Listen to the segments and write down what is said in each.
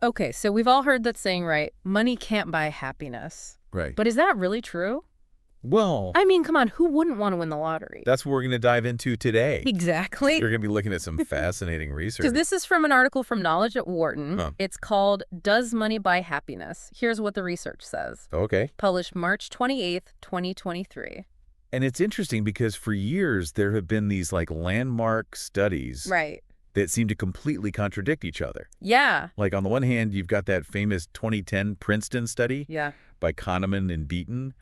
Okay, so we've all heard that saying, right? Money can't buy happiness. Right. But is that really true? Well, I mean, come on, who wouldn't want to win the lottery? that's what we're going to dive into today. Exactly. You're going to be looking at some fascinating research. So this is from an article from Knowledge at Wharton. Huh. It's called Does Money Buy Happiness? Here's what the research says. Okay. Published March 28th, 2023. And it's interesting because for years there have been these like landmark studies Right. that seem to completely contradict each other. Yeah. Like on the one hand, you've got that famous 2010 Princeton study Yeah. by Kahneman and Beaton,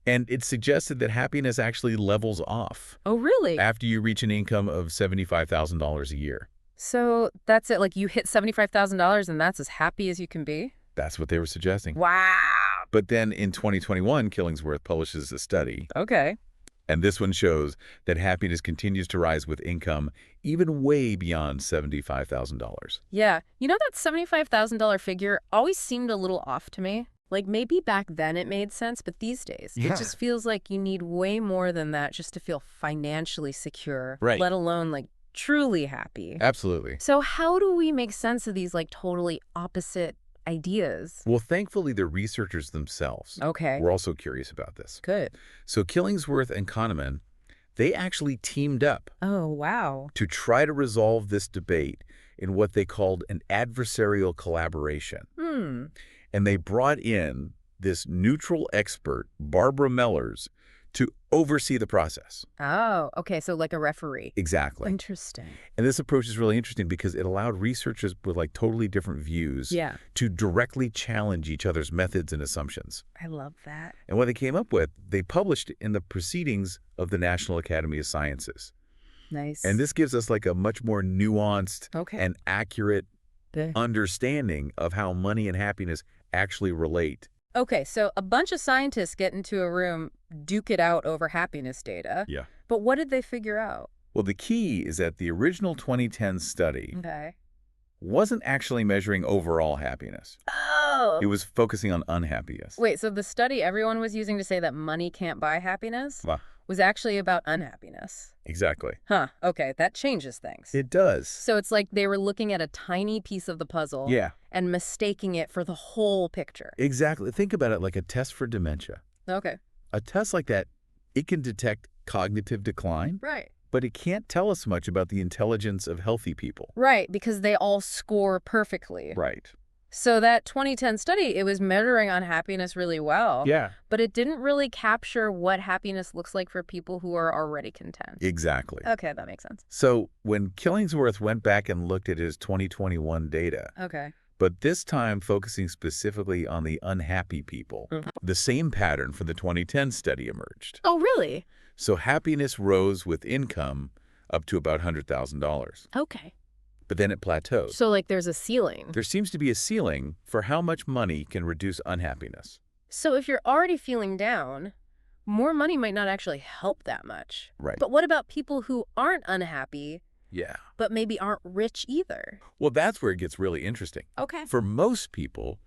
and it suggested that happiness actually levels off Oh, really? after you reach an income of $75,000 a year. So that's it. Like you hit $75,000 and that's as happy as you can be? That's what they were suggesting. Wow. But then in 2021, Killingsworth publishes a study, Okay. and this one shows that happiness continues to rise with income even way beyond $75,000. Yeah. You know, that $75,000 figure always seemed a little off to me. Like maybe back then it made sense, but these days Yeah. it just feels like you need way more than that just to feel financially secure, Right. let alone like truly happy. Absolutely. So how do we make sense of these like totally opposite ideas? Well, thankfully, the researchers themselves Okay. were also curious about this. Good. So Killingsworth and Kahneman, they actually teamed up Oh, wow. to try to resolve this debate in what they called an adversarial collaboration. And they brought in this neutral expert, Barbara Mellers, to oversee the process. Oh, okay. So like a referee. Exactly. Interesting. And this approach is really interesting because it allowed researchers with like totally different views Yeah. to directly challenge each other's methods and assumptions. I love that. And what they came up with, they published in the Proceedings of the National Academy of Sciences. Nice. And this gives us like a much more nuanced Okay. and accurate understanding of how money and happiness actually relate. Okay, so a bunch of scientists get into a room, duke it out over happiness data. Yeah. But what did they figure out? Well, the key is that the original 2010 study Okay. wasn't actually measuring overall happiness. Oh. It was focusing on unhappiness. Wait, so the study everyone was using to say that money can't buy happiness Wow. was actually about unhappiness. Exactly. Huh, okay, that changes things. It does. So it's like they were looking at a tiny piece of the puzzle Yeah, and mistaking it for the whole picture. exactly. Think about it like a test for dementia. Okay. A test like that, it can detect cognitive decline, Right. but it can't tell us much about the intelligence of healthy people. Right, because they all score perfectly. Right. So that 2010 study, it was measuring unhappiness really well. Yeah. But it didn't really capture what happiness looks like for people who are already content. Exactly. Okay, that makes sense. So when Killingsworth went back and looked at his 2021 data, Okay. but this time focusing specifically on the unhappy people, the same pattern for the 2010 study emerged. Oh, really? So happiness rose with income up to about $100,000, Okay. but then it plateaued. So like there's a ceiling. There seems to be a ceiling for how much money can reduce unhappiness. So if you're already feeling down, more money might not actually help that much. Right. But what about people who aren't unhappy, Yeah. but maybe aren't rich either? Well, that's where it gets really interesting. Okay. For most people,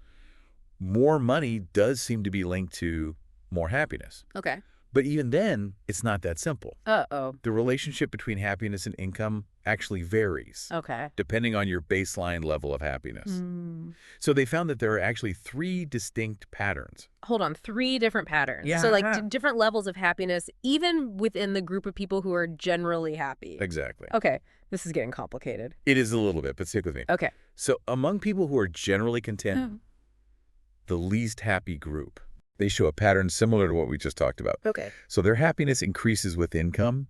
more money does seem to be linked to more happiness. Okay. But even then, it's not that simple. Uh-oh. The relationship between happiness and income actually varies, Okay. depending on your baseline level of happiness. Hmm. So they found that there are actually 3 distinct patterns. Hold on, 3 different patterns. Yeah. So like different levels of happiness, even within the group of people who are generally happy. Exactly. Okay, this is getting complicated. It is a little bit, but stick with me. Okay. So among people who are generally content, Oh. the least happy group, they show a pattern similar to what we just talked about. Okay. So their happiness increases with income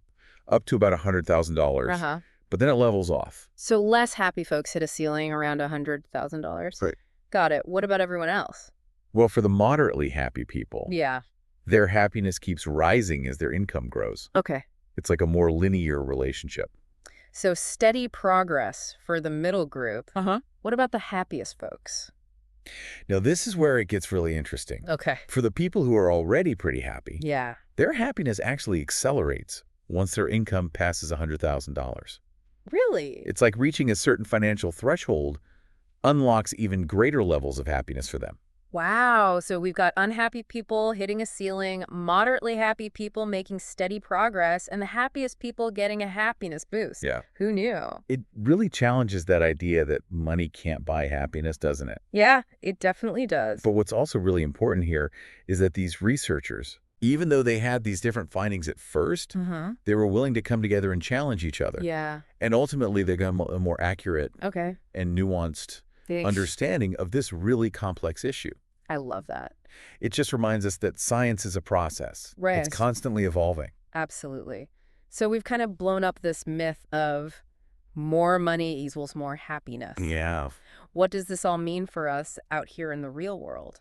up to about $100,000, Uh-huh. but then it levels off. So less happy folks hit a ceiling around $100,000. Right. Got it. What about everyone else? Well, for the moderately happy people, Yeah. their happiness keeps rising as their income grows. Okay. It's like a more linear relationship. So steady progress for the middle group. Uh-huh. What about the happiest folks? Now, this is where it gets really interesting. Okay. For the people who are already pretty happy, Yeah. their happiness actually accelerates once their income passes $100,000. Really? It's like reaching a certain financial threshold unlocks even greater levels of happiness for them. Wow. So we've got unhappy people hitting a ceiling, moderately happy people making steady progress, and the happiest people getting a happiness boost. Yeah. Who knew? It really challenges that idea that money can't buy happiness, doesn't it? Yeah, it definitely does. But what's also really important here is that these researchers, even though they had these different findings at first, Mm-hmm. they were willing to come together and challenge each other. Yeah. And ultimately, they got a more accurate Okay. and nuanced Thanks. understanding of this really complex issue. I love that. It just reminds us that science is a process. Right. It's constantly evolving. Absolutely. So we've kind of blown up this myth of more money equals more happiness. Yeah. What does this all mean for us out here in the real world?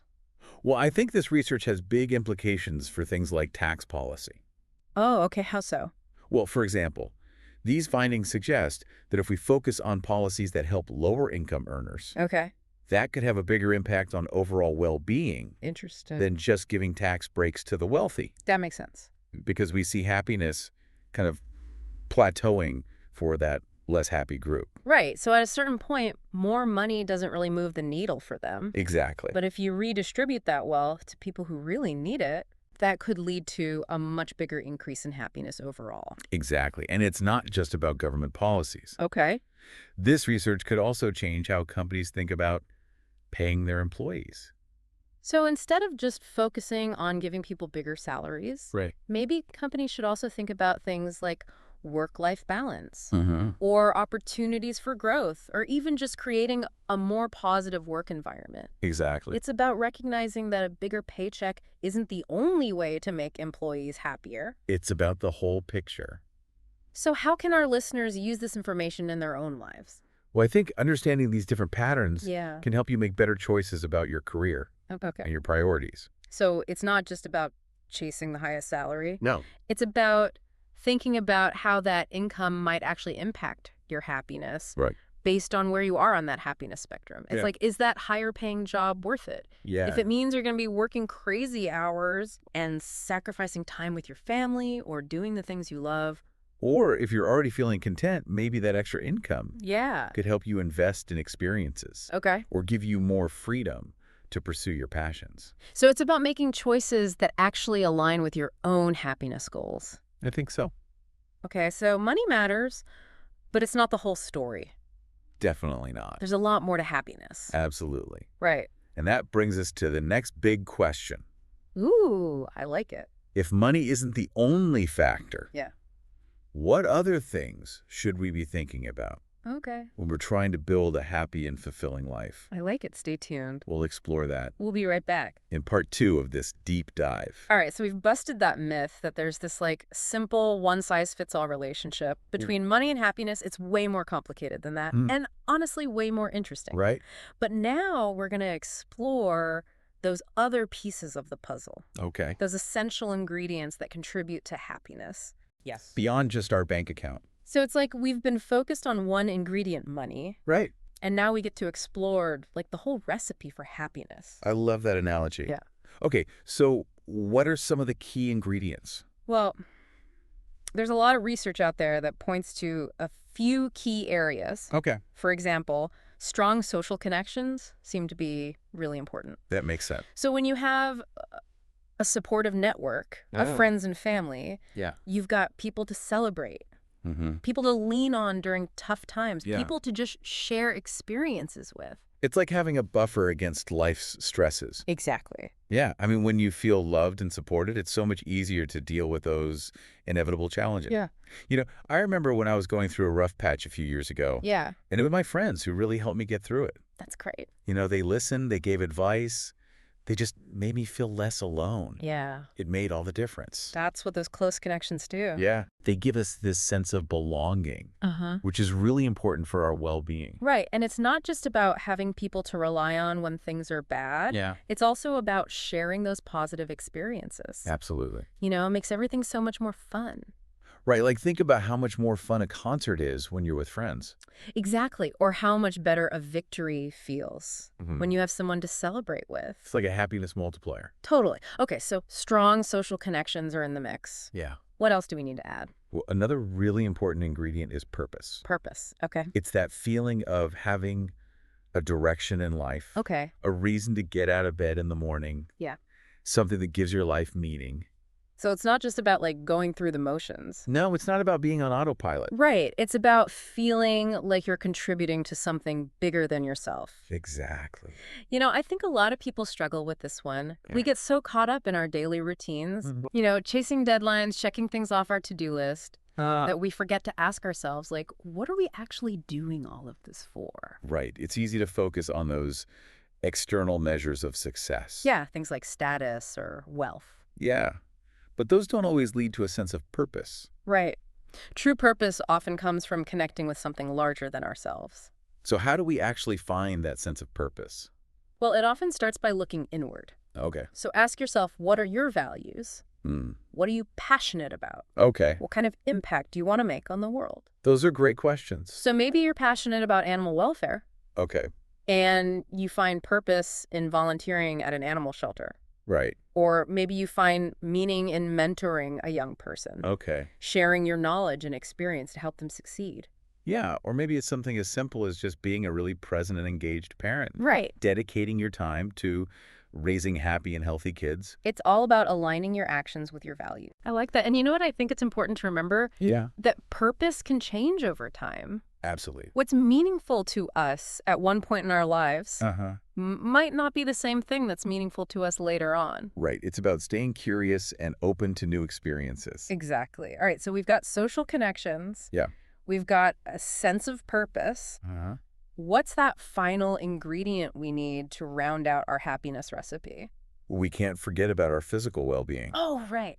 Well, I think this research has big implications for things like tax policy. Oh, okay. How so? Well, for example, these findings suggest that if we focus on policies that help lower income earners, Okay. that could have a bigger impact on overall well-being Interesting. than just giving tax breaks to the wealthy, That makes sense. because we see happiness kind of plateauing for that less happy group. Right. So at a certain point, more money doesn't really move the needle for them. Exactly. But if you redistribute that wealth to people who really need it, that could lead to a much bigger increase in happiness overall. Exactly. And it's not just about government policies. Okay. This research could also change how companies think about paying their employees. So instead of just focusing on giving people bigger salaries, Right. maybe companies should also think about things like work-life balance Mm-hmm. or opportunities for growth or even just creating a more positive work environment. Exactly. It's about recognizing that a bigger paycheck isn't the only way to make employees happier. It's about the whole picture. So how can our listeners use this information in their own lives? Well, I think understanding these different patterns Yeah. can help you make better choices about your career and Okay. your priorities. So it's not just about chasing the highest salary. No. It's about thinking about how that income might actually impact your happiness Right. based on where you are on that happiness spectrum. It's Yeah. like, is that higher paying job worth it? Yeah. If it means you're going to be working crazy hours and sacrificing time with your family or doing the things you love. Or if you're already feeling content, maybe that extra income Yeah. could help you invest in experiences Okay. or give you more freedom to pursue your passions. So it's about making choices that actually align with your own happiness goals. I think so. Okay, so money matters, but it's not the whole story. Definitely not. There's a lot more to happiness. Absolutely. Right. And that brings us to the next big question. Ooh, I like it. If money isn't the only factor, Yeah. what other things should we be thinking about Okay. when we're trying to build a happy and fulfilling life? I like it. Stay tuned. We'll explore that We'll be right back. in part 2 of this deep dive. All right, so we've busted that myth that there's this like simple one-size-fits-all relationship between money and happiness. It's way more complicated than that, and honestly way more interesting. Right? But now we're going to explore those other pieces of the puzzle, Okay. those essential ingredients that contribute to happiness. Yes. Beyond just our bank account. So it's like we've been focused on one ingredient, money, Right. and now we get to explore like the whole recipe for happiness. I love that analogy. Yeah. Okay, so what are some of the key ingredients? Well, there's a lot of research out there that points to a few key areas. Okay. For example, strong social connections seem to be really important. That makes sense. So when you have a supportive network of friends and family, Yeah. you've got people to celebrate, Mm-hmm. people to lean on during tough times, Yeah. people to just share experiences with. It's like having a buffer against life's stresses. Exactly. Yeah, I mean, when you feel loved and supported, it's so much easier to deal with those inevitable challenges. Yeah. You know, I remember when I was going through a rough patch a few years ago, Yeah. and it was my friends who really helped me get through it. That's great. You know, they listened, they gave advice, they just made me feel less alone. Yeah. It made all the difference. That's what those close connections do. Yeah. They give us this sense of belonging, Uh-huh. which is really important for our well-being. Right. And it's not just about having people to rely on when things are bad. Yeah. It's also about sharing those positive experiences. Absolutely. You know, it makes everything so much more fun. Right, like think about how much more fun a concert is when you're with friends. Exactly. Or how much better a victory feels when you have someone to celebrate with. It's like a happiness multiplier. Totally. Okay, so strong social connections are in the mix. Yeah. What else do we need to add? Well, another really important ingredient is purpose. Purpose. Okay. It's that feeling of having a direction in life, Okay. a reason to get out of bed in the morning, Yeah. something that gives your life meaning. So it's not just about like going through the motions. No, it's not about being on autopilot. Right. It's about feeling like you're contributing to something bigger than yourself. Exactly. I think a lot of people struggle with this one. Yeah. We get so caught up in our daily routines, Mhm. chasing deadlines, checking things off our to-do list, that we forget to ask ourselves, like, what are we actually doing all of this for? Right. It's easy to focus on those external measures of success. Yeah, things like status or wealth. Yeah. But those don't always lead to a sense of purpose. Right. True purpose often comes from connecting with something larger than ourselves. So how do we actually find that sense of purpose? Well, it often starts by looking inward. Okay. So ask yourself, what are your values? Hmm. What are you passionate about? Okay. What kind of impact do you want to make on the world? Those are great questions. So maybe you're passionate about animal welfare Okay. and you find purpose in volunteering at an animal shelter. Right. Or maybe you find meaning in mentoring a young person, Okay. sharing your knowledge and experience to help them succeed. Yeah, or maybe it's something as simple as just being a really present and engaged parent. Right. Dedicating your time to raising happy and healthy kids. It's all about aligning your actions with your values. I like that. And you know what? I think it's important to remember Yeah. that purpose can change over time. Absolutely. What's meaningful to us at one point in our lives Uh-huh. might not be the same thing that's meaningful to us later on. Right. It's about staying curious and open to new experiences. Exactly. All right. So we've got social connections. Yeah. We've got a sense of purpose. Uh-huh. What's that final ingredient we need to round out our happiness recipe? We can't forget about our physical well-being. Oh, right.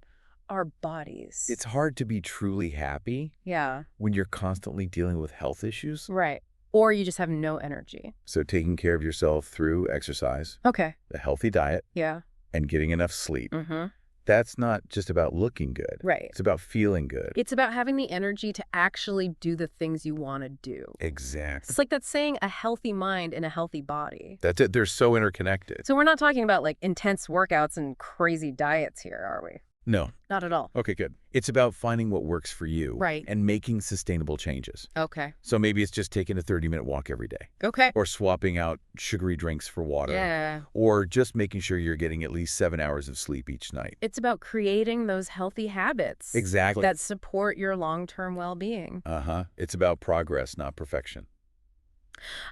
Our bodies. It's hard to be truly happy Yeah, when you're constantly dealing with health issues. right. Or you just have no energy. So taking care of yourself through exercise, Okay. a healthy diet, Yeah. and getting enough sleep. Mm-hmm. That's not just about looking good. Right. It's about feeling good. It's about having the energy to actually do the things you want to do. Exactly. It's like that saying, a healthy mind in a healthy body. That's it. They're so interconnected. So we're not talking about like intense workouts and crazy diets here, are we? No. Not at all. Okay, good. It's about finding what works for you. Right. And making sustainable changes. Okay. So maybe it's just taking a 30-minute walk every day. Okay. Or swapping out sugary drinks for water. Yeah. Or just making sure you're getting at least 7 hours of sleep each night. It's about creating those healthy habits. Exactly. That support your long-term well-being. Uh-huh. It's about progress, not perfection.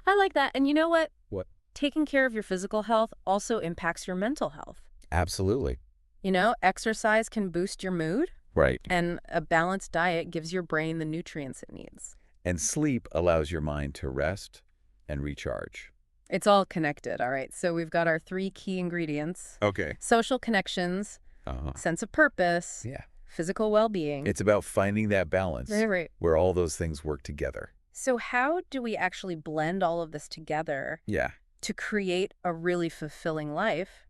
I like that. And you know what? What? Taking care of your physical health also impacts your mental health. Absolutely. Exercise can boost your mood, Right. and a balanced diet gives your brain the nutrients it needs. And sleep allows your mind to rest and recharge. It's all connected, all right? So we've got our 3 key ingredients: Okay. social connections, Uh-huh. sense of purpose, Yeah. physical well-being. It's about finding that balance Right. where all those things work together. So how do we actually blend all of this together Yeah. to create a really fulfilling life?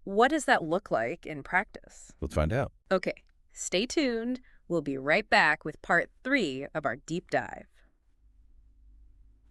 What does that look like in practice? Let's find out. Okay, stay tuned. We'll be right back with part 3 of our deep dive.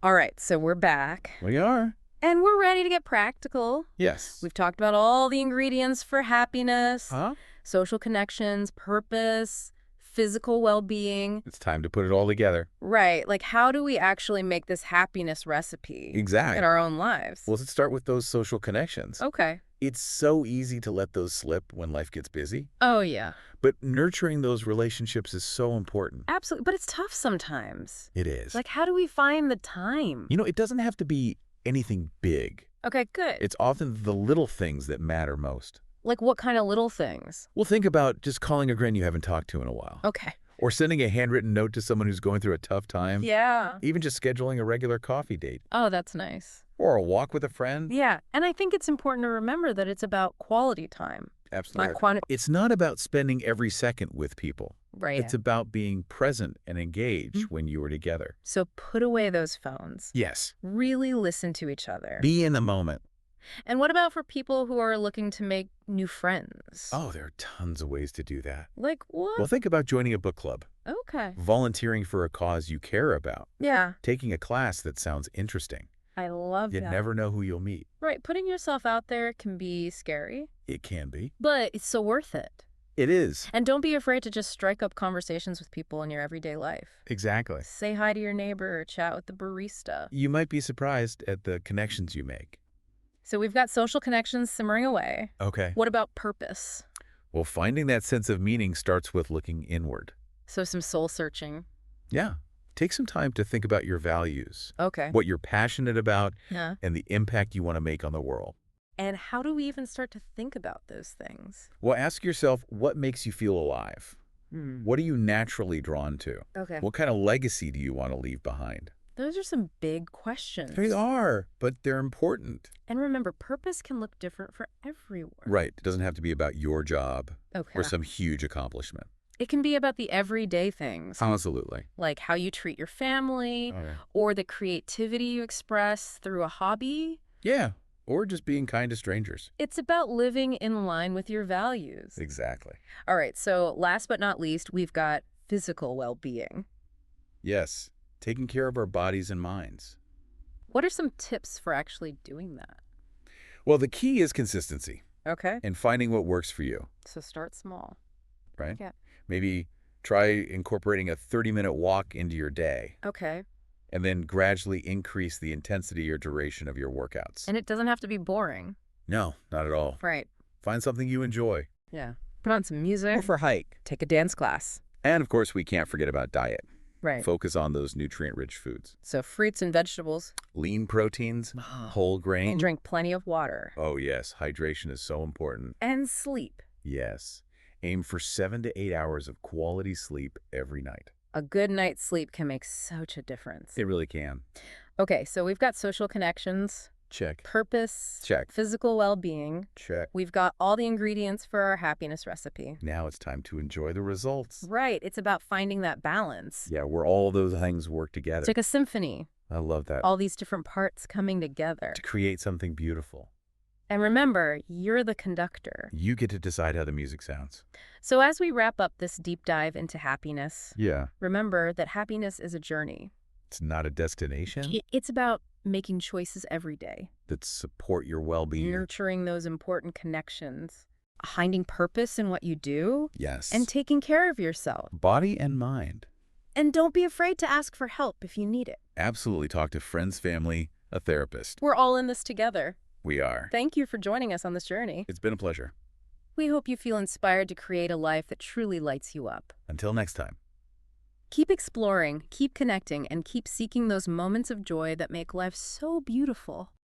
All right, so we're back. We are. And we're ready to get practical. Yes. We've talked about all the ingredients for happiness, Huh? social connections, purpose, physical well-being. It's time to put it all together. Right, like how do we actually make this happiness recipe Exactly. in our own lives? Well, let's start with those social connections. Okay. It's so easy to let those slip when life gets busy, Oh, yeah. but nurturing those relationships is so important. Absolutely. But it's tough sometimes. It is. Like, how do we find the time? It doesn't have to be anything big. Okay, good. It's often the little things that matter most. Like what kind of little things? Well, think about just calling a friend you haven't talked to in a while. Okay. Or sending a handwritten note to someone who's going through a tough time. Yeah. Even just scheduling a regular coffee date. Oh, that's nice. Or a walk with a friend. Yeah. And I think it's important to remember that it's about quality time, Absolutely. not quantity. It's not about spending every second with people. Right. It's about being present and engaged when you are together. So put away those phones. Yes. Really listen to each other. Be in the moment. And what about for people who are looking to make new friends? Oh, there are tons of ways to do that. Like what? Well, think about joining a book club, Okay. volunteering for a cause you care about, Yeah. taking a class that sounds interesting. I love You that. never know who you'll meet. Right. Putting yourself out there can be scary, It can be. but it's so worth it. It is. And don't be afraid to just strike up conversations with people in your everyday life. Exactly. Say hi to your neighbor or chat with the barista. You might be surprised at the connections you make. So we've got social connections simmering away. Okay. What about purpose? Well, finding that sense of meaning starts with looking inward. So some soul searching. Yeah. Take some time to think about your values, Okay. what you're passionate about, Yeah. and the impact you want to make on the world. And how do we even start to think about those things? Well, ask yourself, what makes you feel alive? Hmm. What are you naturally drawn to? Okay. What kind of legacy do you want to leave behind? Those are some big questions. They are, but they're important. And remember, purpose can look different for everyone. Right. It doesn't have to be about your job Okay. or some huge accomplishment. It can be about the everyday things, Absolutely. like how you treat your family Okay. or the creativity you express through a hobby. Yeah. Or just being kind to strangers. It's about living in line with your values. Exactly. All right, so last but not least, we've got physical well-being. Yes. Taking care of our bodies and minds. What are some tips for actually doing that? Well, the key is consistency Okay. and finding what works for you, So start small. right? Yeah. Maybe try incorporating a 30-minute walk into your day Okay. and then gradually increase the intensity or duration of your workouts. And it doesn't have to be boring. No, not at all. Right. Find something you enjoy. Yeah. Put on some music. Go for a hike. Take a dance class. And, of course, we can't forget about diet. Right. Focus on those nutrient-rich foods. So fruits and vegetables. Lean proteins, whole grain. And drink plenty of water. Oh, yes. Hydration is so important. And sleep. Yes. Aim for 7 to 8 hours of quality sleep every night. A good night's sleep can make such a difference. It really can. Okay, so we've got social connections, Check. purpose, Check. physical well-being. Check. We've got all the ingredients for our happiness recipe. Now it's time to enjoy the results. Right, it's about finding that balance. Yeah, where all those things work together. It's like a symphony, I love that. all these different parts coming together. To create something beautiful. And remember, you're the conductor. You get to decide how the music sounds. So as we wrap up this deep dive into happiness, Yeah. remember that happiness is a journey. It's not a destination It's about making choices every day, that support your well-being. nurturing those important connections, finding purpose in what you do, Yes. and taking care of yourself. Body and mind. And don't be afraid to ask for help if you need it. Absolutely talk to friends, family, a therapist. We're all in this together. We are. Thank you for joining us on this journey. It's been a pleasure. We hope you feel inspired to create a life that truly lights you up. Until next time. Keep exploring, keep connecting, and keep seeking those moments of joy that make life so beautiful.